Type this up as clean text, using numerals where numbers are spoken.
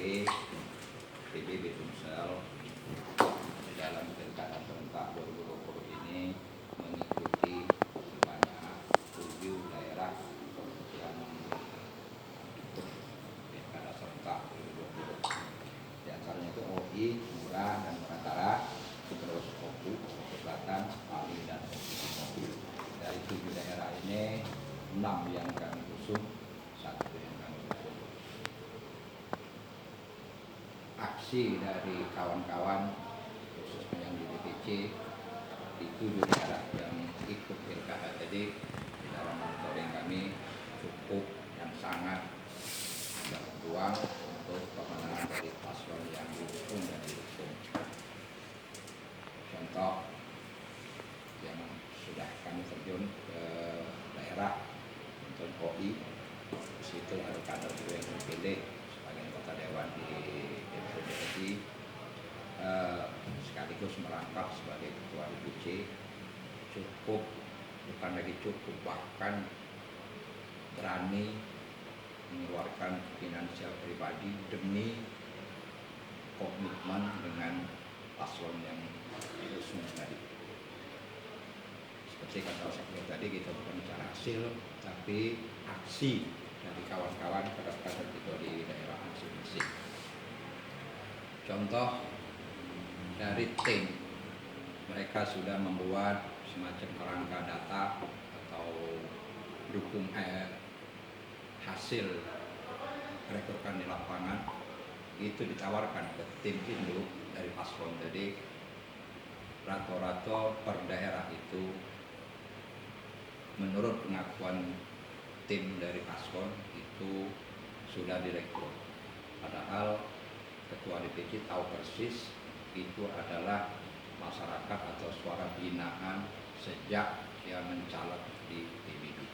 PBB Sumsel dalam pilkada serentak 2020 ini mengikuti sebanyak 7 daerah yang ikut pilkada serentak 2020. Di antaranya itu OI, Murah dan Muratara, terus Oku, Selatan, Pali dan Oku. Dari 7 daerah ini 6 yang kami usung, 1 yang kami usung. Aksi dari kawan-kawan khususnya yang di DPC di 7 daerah yang ikut pilkada tadi di dalam monitoring kami cukup yang sangat berpeluang untuk pemenangan dari paslon yang diusung dan didukung. Contoh yang sudah kami terjun ke daerah untuk OI, di situ ada kader yang terpilih sebagai anggota dewan di DPRD RI, sekaligus merangkap sebagai ketua DPC. Cukup, bukan lagi cukup, bahkan berani mengeluarkan finansial pribadi demi komitmen dengan paslon yang diusung tadi. Seperti kata saya tadi, kita bukan bicara hasil, tapi aksi dari kawan-kawan kader-kader kita di daerah masing-masing. Contoh dari tim, mereka sudah membuat semacam kerangka data atau dukung hasil rekrutmen di lapangan, itu ditawarkan ke tim induk dari paslon. Jadi rata-rata per daerah itu menurut pengakuan tim dari paslon itu sudah direkrut. Padahal ketua DPC tahu persis itu adalah masyarakat atau suara binaan sejak dia mencalon di PBB.